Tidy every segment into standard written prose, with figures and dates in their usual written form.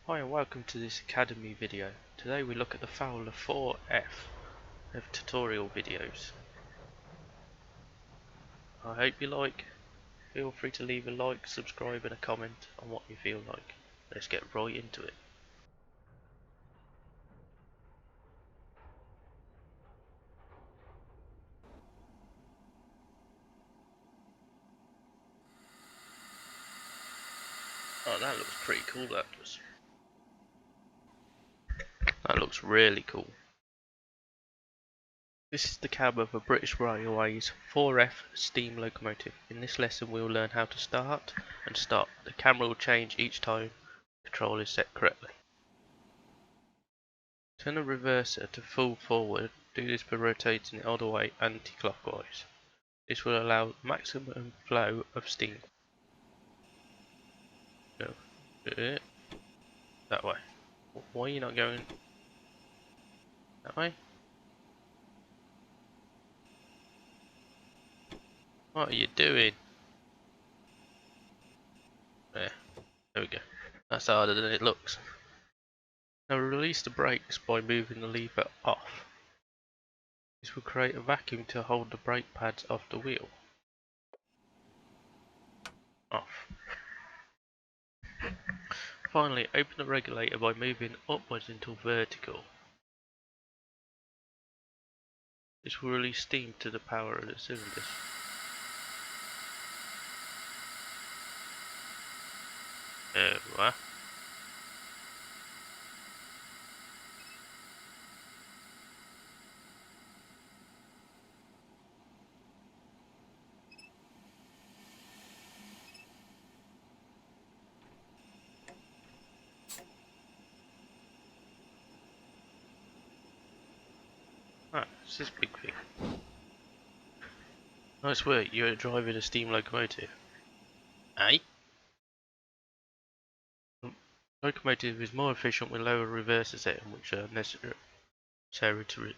Hi and welcome to this Academy video. Today we look at the Fowler 4F of tutorial videos. I hope you like. Feel free to leave a like, subscribe and a comment on what you feel like. Let's get right into it. Oh, that looks pretty cool, that does. That looks really cool. This is the cab of a British Railways 4F steam locomotive. In this lesson we will learn how to start and stop. The camera will change each time the control is set correctly. Turn the reverser to full forward. Do this by rotating it all the way anti-clockwise. This will allow maximum flow of steam. Go that way. Why are you not going that way? What are you doing? There we go. That's harder than it looks. Now release the brakes by moving the lever off. This will create a vacuum to hold the brake pads off the wheel. Off. Finally, open the regulator by moving upwards until vertical. This will release steam to the power of the cylinders. There we are. Ah, it's this big thing. Nice work, you're driving a steam locomotive. Eh? Locomotive is more efficient with lower reverser settings, which are necessary to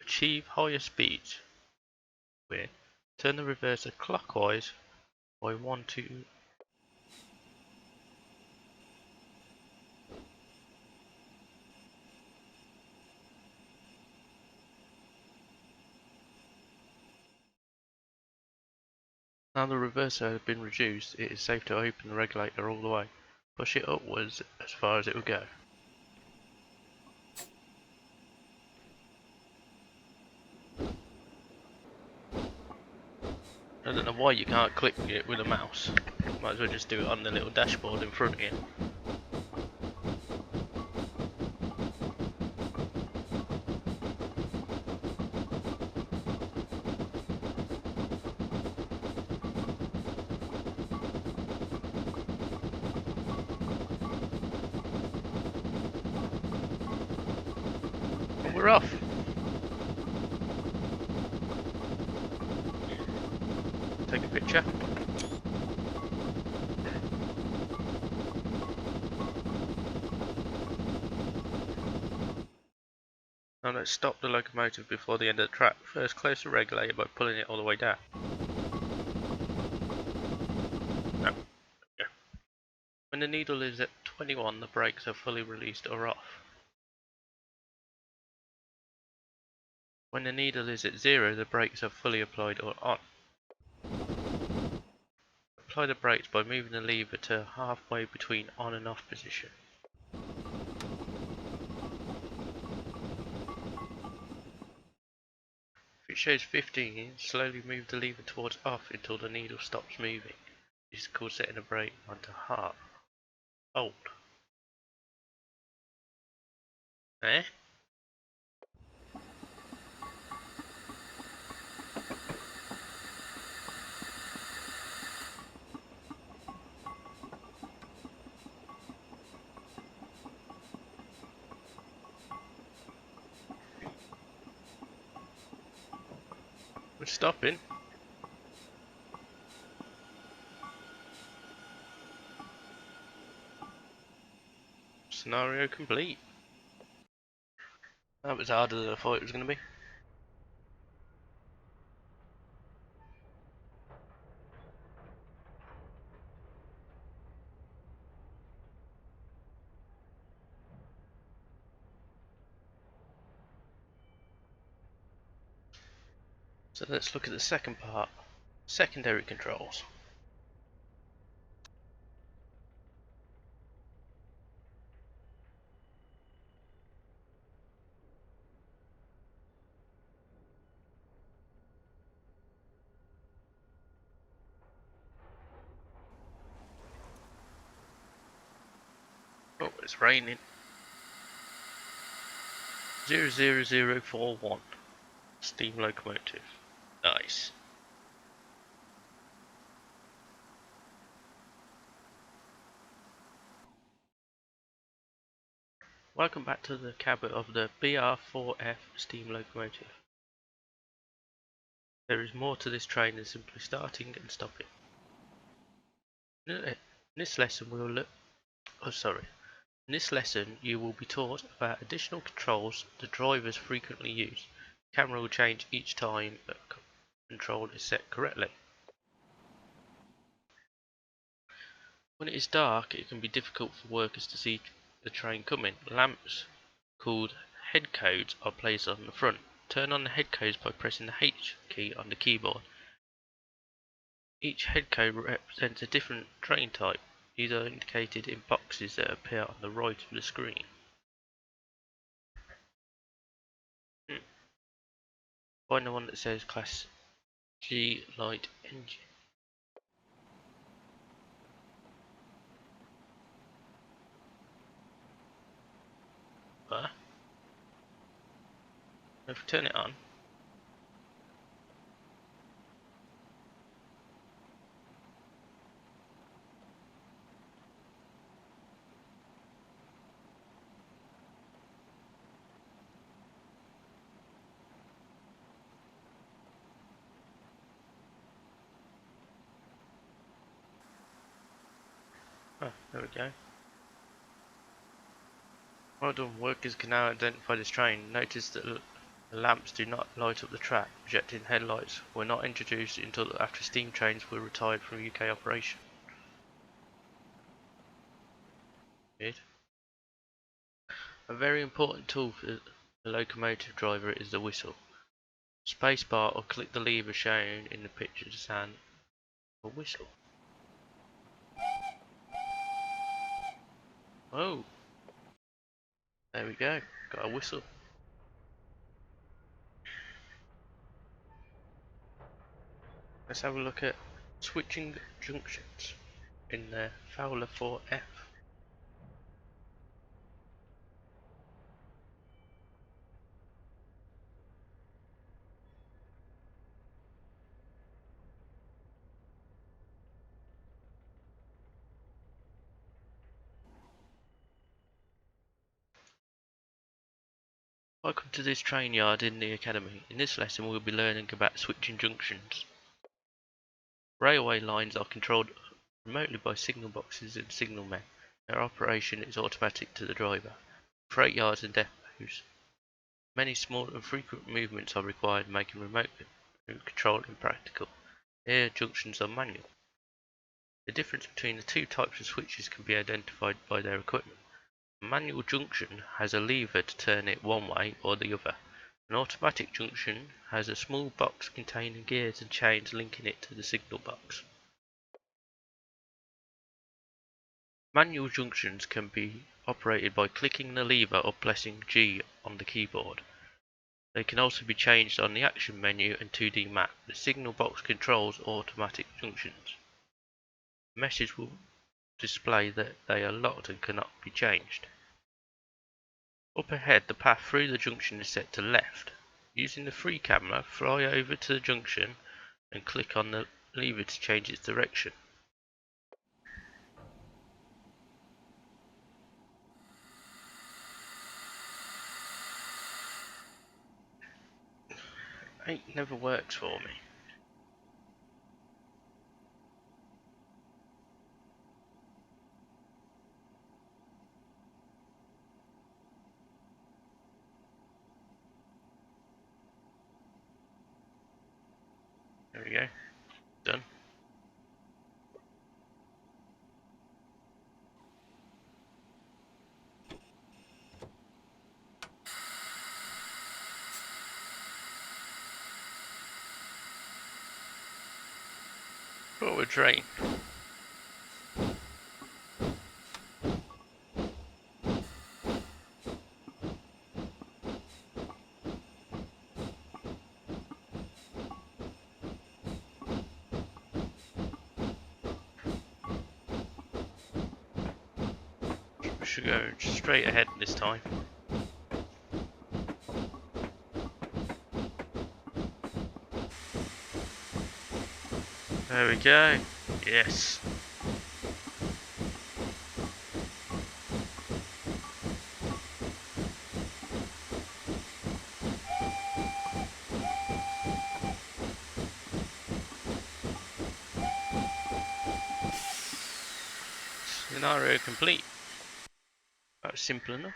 achieve higher speeds. Where turn the reverser clockwise by 1, 2. Now the reverser has been reduced, it is safe to open the regulator all the way. Push it upwards as far as it will go. I don't know why you can't click it with a mouse. Might as well just do it on the little dashboard in front of you. And we're off! Take a picture. Now let's stop the locomotive before the end of the track. First close the regulator by pulling it all the way down. No. Yeah. When the needle is at 21, the brakes are fully released or off. When the needle is at 0, the brakes are fully applied or on. Apply the brakes by moving the lever to halfway between on and off position. If it shows 15, slowly move the lever towards off until the needle stops moving. This is called setting the brake onto half. Hold. Eh? We're stopping. Scenario complete. That was harder than I thought it was going to be. So let's look at the second part, secondary controls. Oh, it's raining. 00041. Steam locomotive. Nice. Welcome back to the cabin of the BR4F steam locomotive. There is more to this train than simply starting and stopping. In this lesson we will look In this lesson you will be taught about additional controls the drivers frequently use. The camera will change each time a control is set correctly. When it is dark, it can be difficult for workers to see the train coming. Lamps, called head codes, are placed on the front. Turn on the head codes by pressing the H key on the keyboard. Each head code represents a different train type. These are indicated in boxes that appear on the right of the screen. Find the one that says Class G light engine. If we turn it on, there we go. Well done, workers can now identify this train. Notice that the lamps do not light up the track. Projecting headlights were not introduced until after steam trains were retired from UK operation. Good. A very important tool for the locomotive driver is the whistle. Spacebar or click the lever shown in the picture to sound a whistle. Oh, there we go, got a whistle. Let's have a look at switching junctions in the Fowler 4F. Welcome to this train yard in the academy. In this lesson we will be learning about switching junctions. Railway lines are controlled remotely by signal boxes and signalmen. Their operation is automatic to the driver. Freight yards and depots. Many small and frequent movements are required, making remote control impractical. Here junctions are manual. The difference between the two types of switches can be identified by their equipment. A manual junction has a lever to turn it one way or the other. An automatic junction has a small box containing gears and chains linking it to the signal box. Manual junctions can be operated by clicking the lever or pressing G on the keyboard. They can also be changed on the action menu and 2D map. The signal box controls automatic junctions. The message will display that they are locked and cannot be changed. Up ahead, the path through the junction is set to left. Using the free camera, fly over to the junction and click on the lever to change its direction. It never works for me. There we go. Done. train. We should go straight ahead this time. There we go. Yes. Scenario complete. That's simple enough.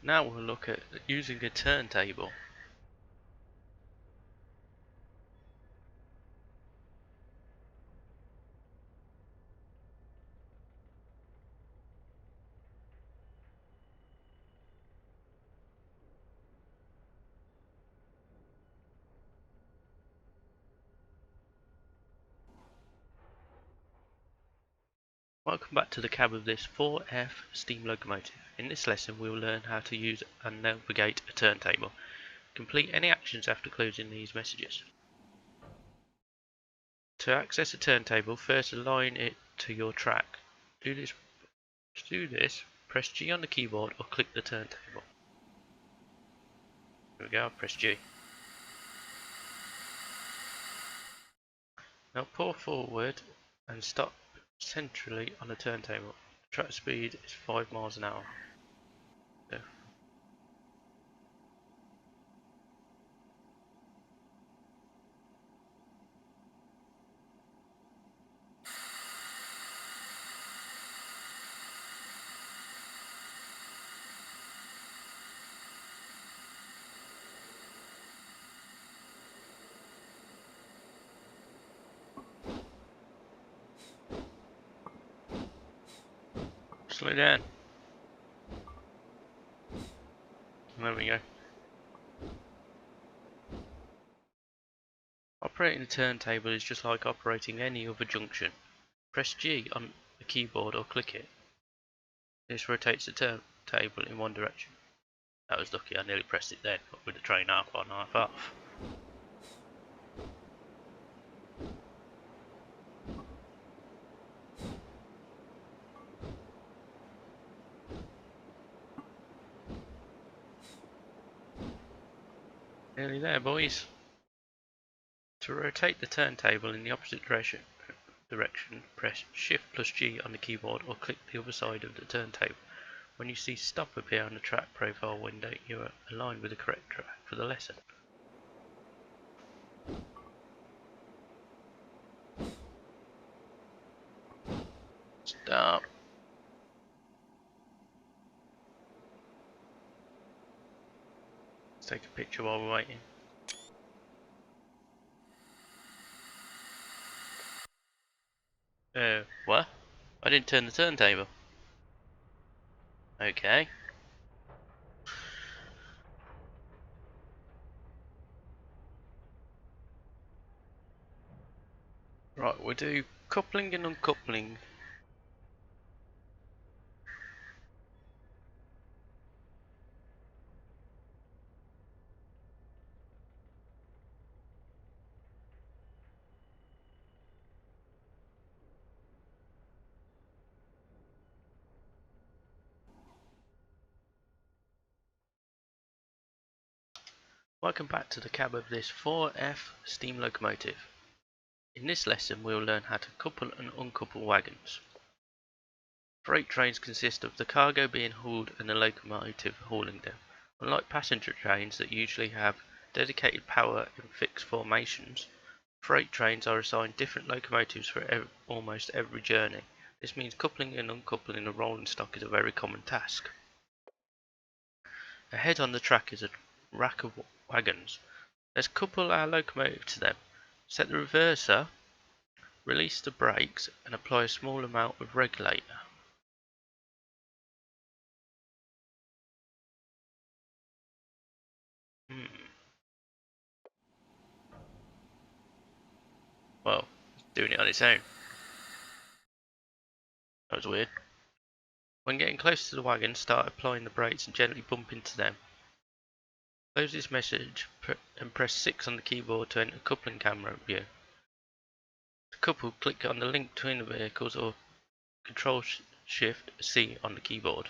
Now we'll look at using a turntable. Welcome back to the cab of this 4F steam locomotive. In this lesson we will learn how to use and navigate a turntable. Complete any actions after closing these messages. To access a turntable, first align it to your track. To do this, press G on the keyboard or click the turntable. Here we go, press G. Now pull forward and stop centrally on the turntable. Track speed is 5 miles an hour. So, slow down. There we go. Operating a turntable is just like operating any other junction. Press G on the keyboard or click it. This rotates the turntable in one direction. That was lucky, I nearly pressed it then, but with the train half on, half off. Nearly there, boys. To rotate the turntable in the opposite direction, press Shift plus G on the keyboard or click the other side of the turntable. When you see stop appear on the track profile window, you are aligned with the correct track for the lesson. Stop. Let's take a picture while we're waiting. What? I didn't turn the turntable. Okay. Right, we'll do coupling and uncoupling. Welcome back to the cab of this 4F steam locomotive. In this lesson we will learn how to couple and uncouple wagons. Freight trains consist of the cargo being hauled and the locomotive hauling them. Unlike passenger trains that usually have dedicated power in fixed formations, freight trains are assigned different locomotives for almost every journey. This means coupling and uncoupling a rolling stock is a very common task. Ahead on the track is a rack of wagons. Let's couple our locomotive to them. Set the reverser Release the brakes and apply a small amount of regulator. Well, it's doing it on its own. That was weird. When getting close to the wagon, start applying the brakes and gently bump into them. Close this message and press 6 on the keyboard to enter coupling camera view. To couple, click on the link between the vehicles or Control Shift C on the keyboard.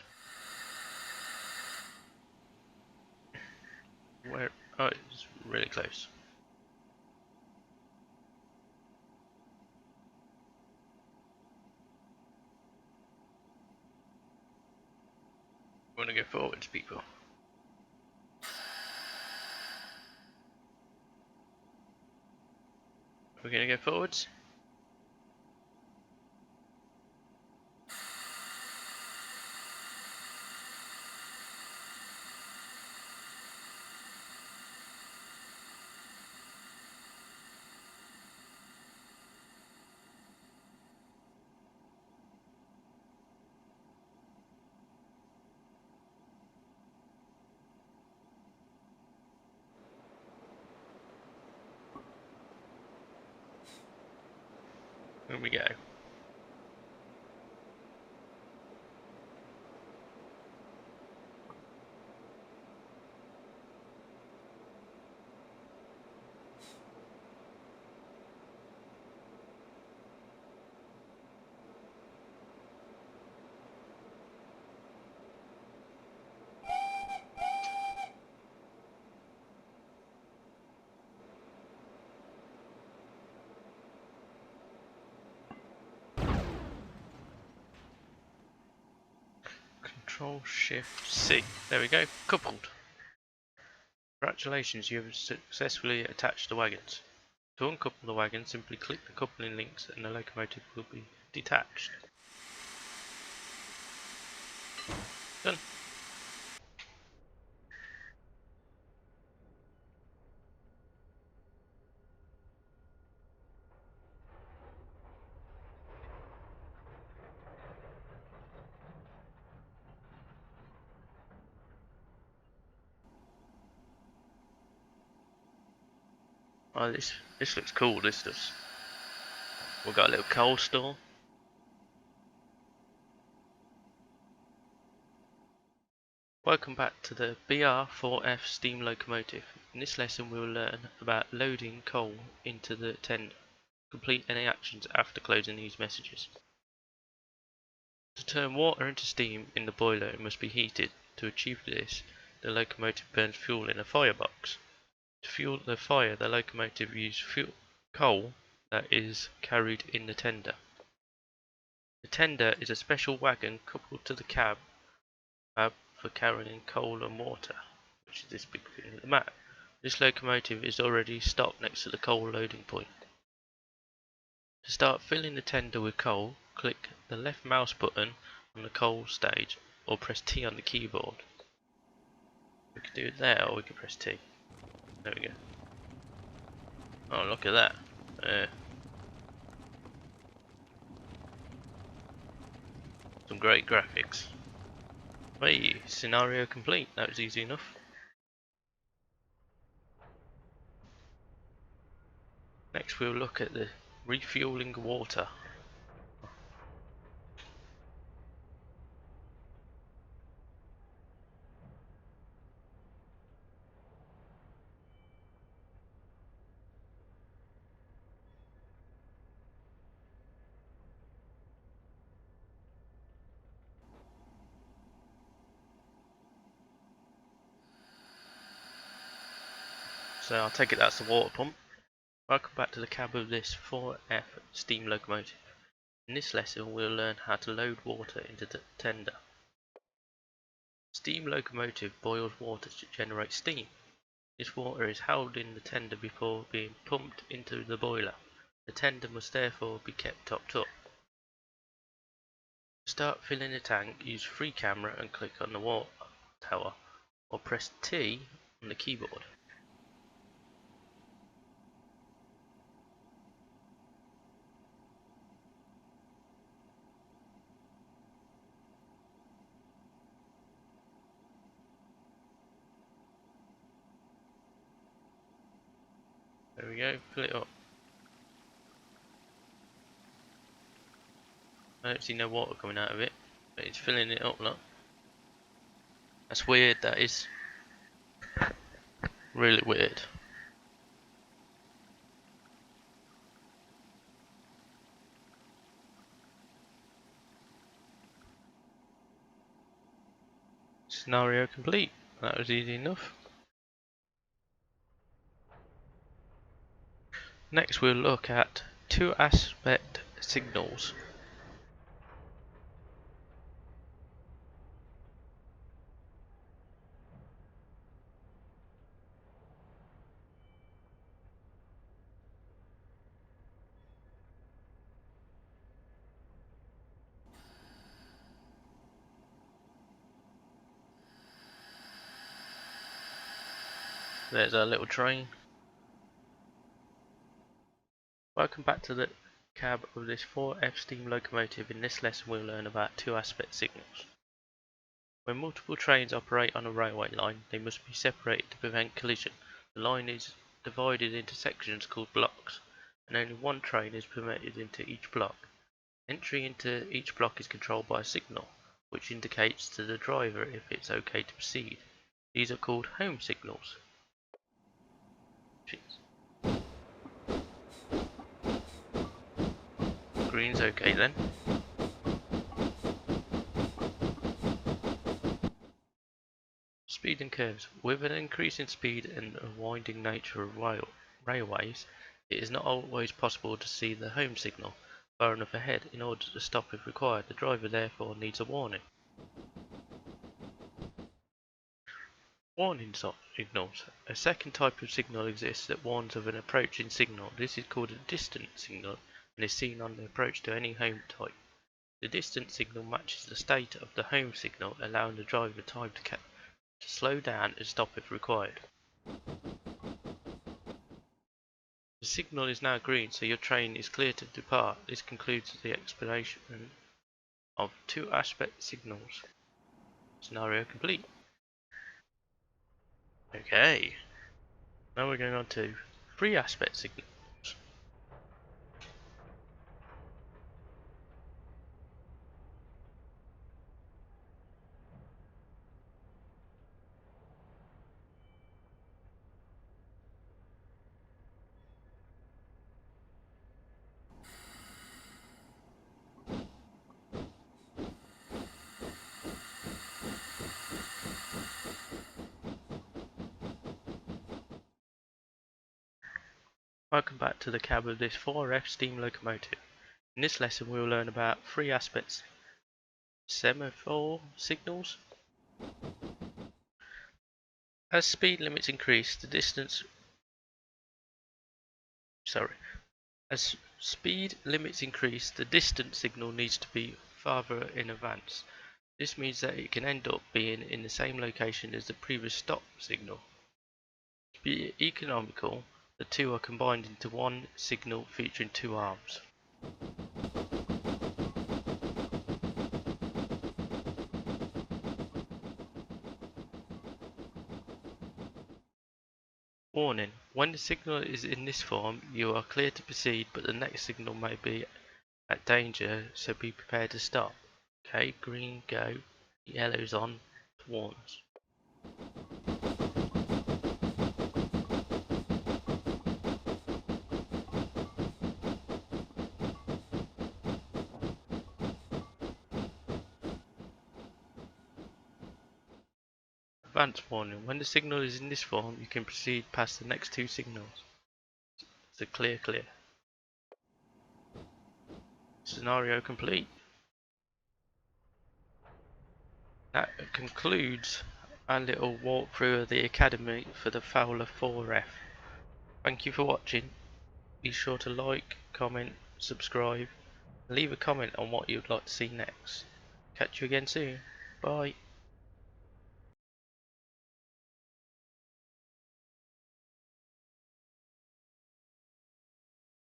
Where? Oh, it's really close. We want to go forwards, people. We're going to go forwards. Here we go. Control Shift C. There we go. Coupled. Congratulations, you have successfully attached the wagons. To uncouple the wagon, simply click the coupling links and the locomotive will be detached. Done. Oh, this looks cool. This does. We've got a little coal store. Welcome back to the BR4F steam locomotive. In this lesson we will learn about loading coal into the tender. Complete any actions after closing these messages. To turn water into steam in the boiler, it must be heated. To achieve this, the locomotive burns fuel in a firebox. To fuel the fire, the locomotive uses coal that is carried in the tender. The tender is a special wagon coupled to the cab for carrying coal and water, which is this big thing at the map. This locomotive is already stopped next to the coal loading point. To start filling the tender with coal, click the left mouse button on the coal stage or press T on the keyboard. We could do it there or we could press T. There we go. Oh, look at that. Some great graphics. Hey, scenario complete. That was easy enough. Next we'll look at the refueling water. So I'll take it that's the water pump. Welcome back to the cab of this 4F steam locomotive. In this lesson we'll learn how to load water into the tender. Steam locomotive boils water to generate steam. This water is held in the tender before being pumped into the boiler. The tender must therefore be kept topped up. To start filling the tank, use free camera and click on the water tower or press T on the keyboard. There we go, fill it up. I don't see no water coming out of it, but it's filling it up, look. That's weird, that is. Really weird. Scenario complete. That was easy enough. Next we'll look at two aspect signals. There's our little train. Welcome back to the cab of this 4F steam locomotive. In this lesson we'll learn about two aspect signals. When multiple trains operate on a railway line, they must be separated to prevent collision. The line is divided into sections called blocks, and only one train is permitted into each block. Entry into each block is controlled by a signal, which indicates to the driver if it's okay to proceed. These are called home signals. Green's okay then. Speed and curves. With an increase in speed and a winding nature of railways, it is not always possible to see the home signal far enough ahead in order to stop if required. The driver therefore needs a warning. Warning signals. A second type of signal exists that warns of an approaching signal. This is called a distant signal and is seen on the approach to any home type. The distant signal matches the state of the home signal, allowing the driver time to slow down and stop if required. The signal is now green, so your train is clear to depart. This concludes the explanation of two aspect signals. Scenario complete. Okay, now we're going on to three aspect signals. Welcome back to the cab of this 4F steam locomotive. In this lesson we will learn about three aspects. Semaphore signals. As speed limits increase, the distance As speed limits increase, the distance signal needs to be farther in advance. This means that it can end up being in the same location as the previous stop signal. To be economical, the two are combined into one signal featuring two arms. Warning: when the signal is in this form, you are clear to proceed, but the next signal may be at danger, so be prepared to stop. Okay, green go, yellow's on, warns. Advance warning: when the signal is in this form, you can proceed past the next two signals. So clear. Scenario complete. That concludes our little walkthrough of the Academy for the Fowler 4F. Thank you for watching. Be sure to like, comment, subscribe, and leave a comment on what you'd like to see next. Catch you again soon. Bye.